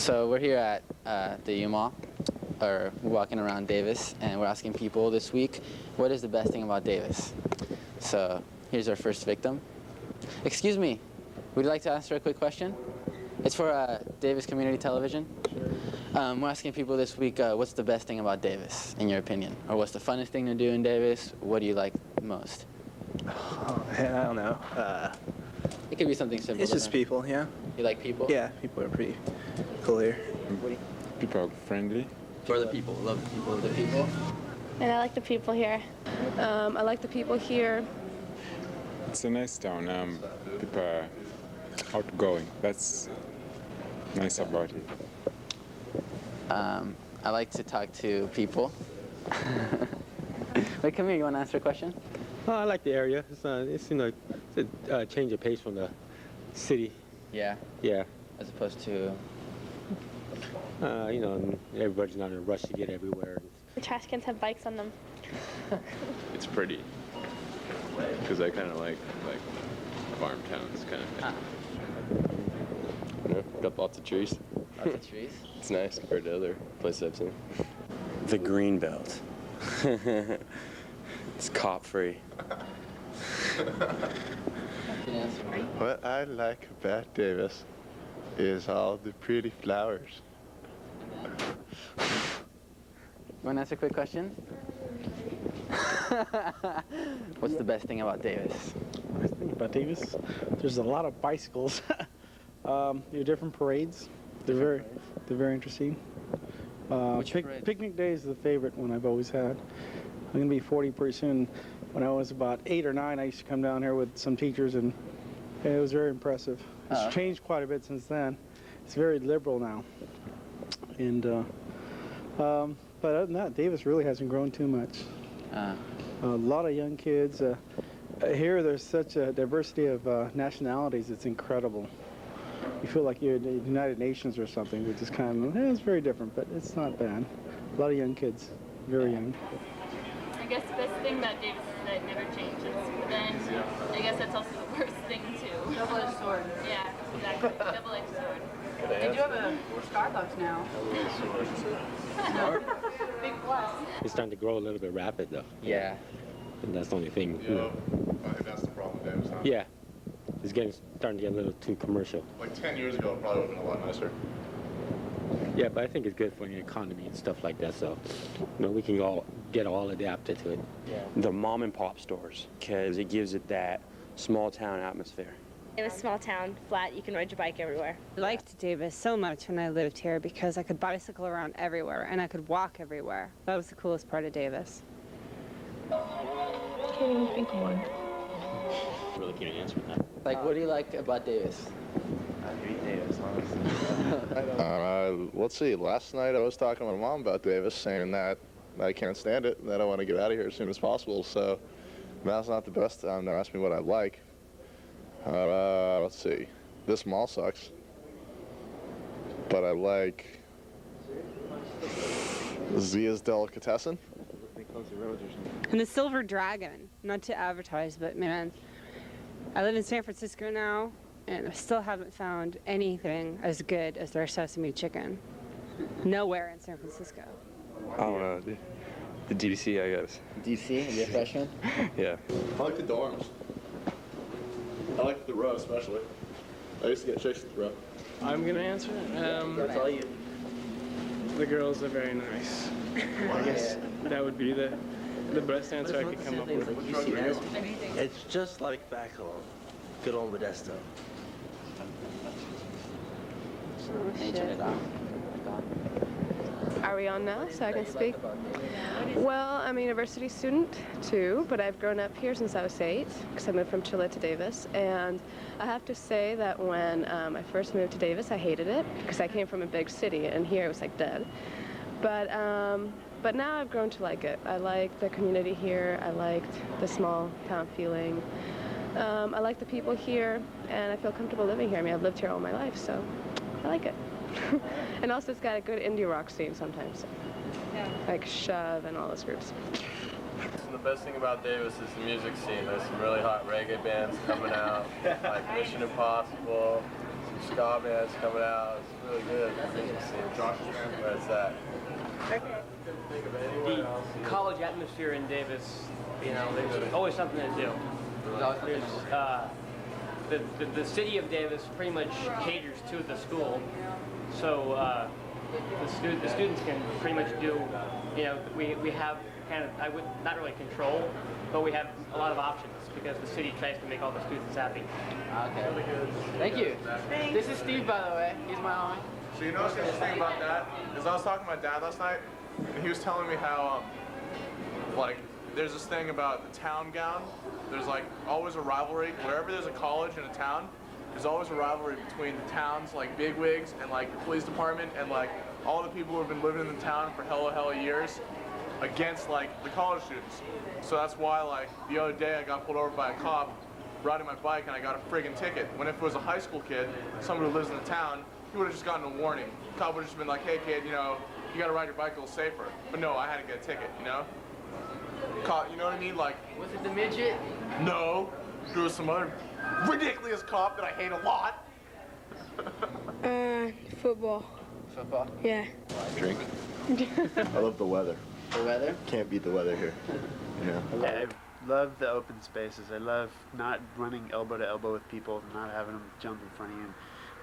So we're here at the U Mall, or walking around Davis, and we're asking people this week, what is the best thing about Davis? So here's our first victim. Excuse me, would you like to answer a quick question? It's for Davis Community Television. We're asking people this week, what's the best thing about Davis, in your opinion? Or what's the funnest thing to do in Davis? What do you like most? Oh, man, I don't know. It could be something simple. It's just people, yeah. You like people? Yeah, people are pretty cool here. People are friendly. For the people, love the people, the people. And I like the people here. I like the people here. It's a nice town. People are outgoing. That's nice about it. I like to talk to people. Wait, come here. You want to answer a question? I like the area. It's a change of pace from the city. Yeah. Yeah. As opposed to. Everybody's not in a rush to get everywhere. The trash cans have bikes on them. It's pretty, because I kind of like farm towns kind of thing. Got lots of trees. Lots of trees. It's nice compared to other places I've seen. The green belt. It's cop free. What I like about Davis is all the pretty flowers. You want to answer a quick question? What's the best thing about Davis? Best thing about Davis? There's a lot of bicycles. Different parades. They're very interesting. Picnic day is the favorite one I've always had. I'm gonna be 40 pretty soon. When I was about 8 or 9, I used to come down here with some teachers, and it was very impressive. It's changed quite a bit since then. It's very liberal now. And but other than that, Davis really hasn't grown too much. A lot of young kids. Here, there's such a diversity of nationalities. It's incredible. You feel like you're in the United Nations or something, which is kind of, it's very different, but it's not bad. A lot of young kids, very young. I guess the best thing about Davis is that it never changes. But then I guess that's also the worst thing too. Double-edged sword. Yeah, exactly. Double-edged sword. They do have a Starbucks now. Big plus. It's starting to grow a little bit rapid, though. Yeah. And that's the only thing. I think that's the problem with Davis, huh? Yeah. It's starting to get a little too commercial. Like 10 years ago, it probably would have been a lot nicer. Yeah, but I think it's good for the economy and stuff like that, so we can all get all adapted to it. Yeah. The mom and pop stores, because it gives it that small town atmosphere. It was a small town, flat, you can ride your bike everywhere. I liked Davis so much when I lived here because I could bicycle around everywhere and I could walk everywhere. That was the coolest part of Davis. Can't even think of one. I really can't answer that. Like, what do you like about Davis? I hate Davis, honestly. Let's see. Last night I was talking to my mom about Davis, saying that I can't stand it, and that I want to get out of here as soon as possible. So now's not the best time to ask me what I like. Let's see. This mall sucks, but I like Zia's Delicatessen. And the Silver Dragon, not to advertise, but man, I live in San Francisco now, and I still haven't found anything as good as their sesame chicken. Nowhere in San Francisco. I don't know. The DC, I guess. DC? You're a freshman? Yeah. I like the dorms. I like the row especially. I used to get chicks at the row. I'm gonna answer. That's all you. The girls are very nice. I guess that would be the best answer I could come up with. It's just like back home. Good old Modesto. Are we on now, so I can speak? Well, I'm a university student too, but I've grown up here since I was 8, because I moved from Chile to Davis. And I have to say that when I first moved to Davis, I hated it, because I came from a big city, and here it was like dead. But now I've grown to like it. I like the community here. I liked the small town feeling. I like the people here, and I feel comfortable living here. I mean, I've lived here all my life, so I like it. And also, it's got a good indie rock scene sometimes. Yeah. Like Shove and all those groups. The best thing about Davis is the music scene. There's some really hot reggae bands coming out, like Mission Impossible, some ska bands coming out. It's really good. Josh's man, where's that? The college atmosphere in Davis, you know, there's always something to do. There's the city of Davis pretty much caters to the school, so the students can pretty much do, you know, we have kind of, I would not really control, but we have a lot of options because the city tries to make all the students happy. Okay. Thank you. Thanks. This is Steve, by the way. He's my homie. So you know what's interesting about that is I was talking to my dad last night, and he was telling me how, like, there's this thing about the town gown. There's like always a rivalry. Wherever there's a college in a town, there's always a rivalry between the town's like bigwigs and like the police department and like all the people who have been living in the town for hella years against like the college students. So that's why like the other day I got pulled over by a cop riding my bike and I got a friggin' ticket. When if it was a high school kid, someone who lives in the town, he would have just gotten a warning. The cop would have just been like, hey kid, you know, you gotta ride your bike a little safer. But no, I had to get a ticket, you know? Cop, you know what I mean? Like, Was it the midget? no, there was some other ridiculous cop that I hate a lot. Football. Football. Yeah. Drink. I love the weather. The weather? Can't beat the weather here. Yeah. I love the open spaces. I love not running elbow to elbow with people, not having them jump in front of you and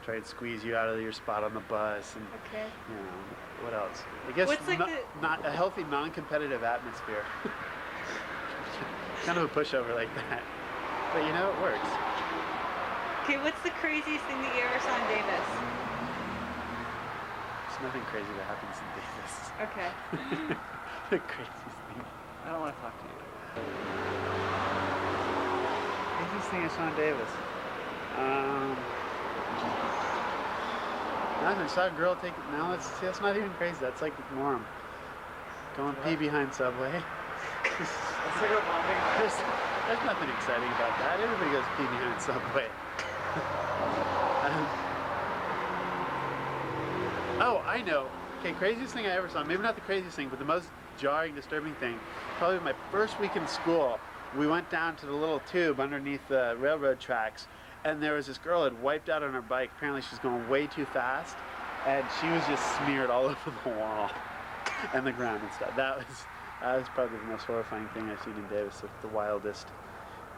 try to squeeze you out of your spot on the bus. And you know, what else? I guess What's like not a healthy, non-competitive atmosphere. Kind of a pushover like that, but you know, it works. Okay, what's the craziest thing that you ever saw in Davis? There's nothing crazy that happens in Davis. Okay. The craziest thing. I don't want to talk to you. Craziest thing I saw in Davis. Nothing. I saw a girl take it. No, that's not even crazy. That's like the norm. Go and pee behind Subway. There's nothing exciting about that. Everybody goes pee behind Subway. Oh, I know. Okay, craziest thing I ever saw. Maybe not the craziest thing, but the most jarring, disturbing thing. Probably my first week in school. We went down to the little tube underneath the railroad tracks, and there was this girl who had wiped out on her bike. Apparently, she was going way too fast, and she was just smeared all over the wall and the ground and stuff. That was probably the most horrifying thing I've seen in Davis, the wildest.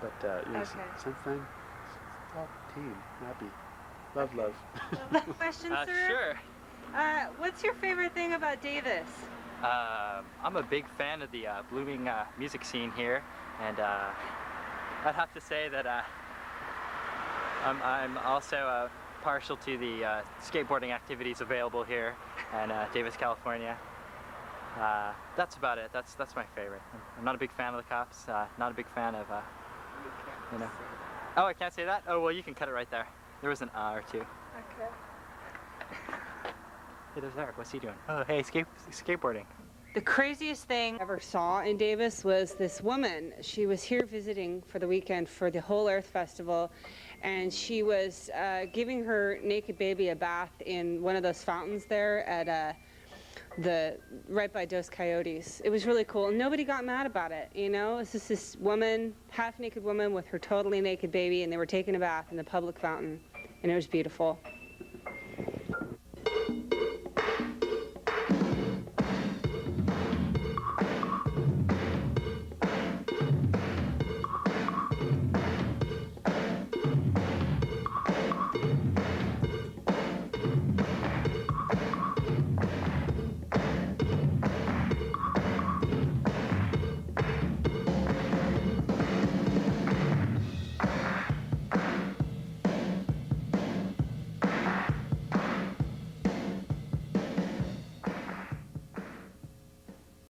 But you know, since then, it's all team, happy, love. Question, sir? Sure. What's your favorite thing about Davis? I'm a big fan of the blooming music scene here, and I'd have to say that I'm also partial to the skateboarding activities available here in Davis, California. That's about it. That's my favorite. I'm not a big fan of the cops. Not a big fan of, you know. Oh, I can't say that? Oh, well, you can cut it right there. There was an or two. Okay. Hey, there's Eric. What's he doing? Oh, hey, skateboarding. The craziest thing I ever saw in Davis was this woman. She was here visiting for the weekend for the Whole Earth Festival, and she was giving her naked baby a bath in one of those fountains there at right by Dos Coyotes. It was really cool. Nobody got mad about it, you know? It's just this woman, half-naked woman with her totally naked baby, and they were taking a bath in the public fountain, and it was beautiful.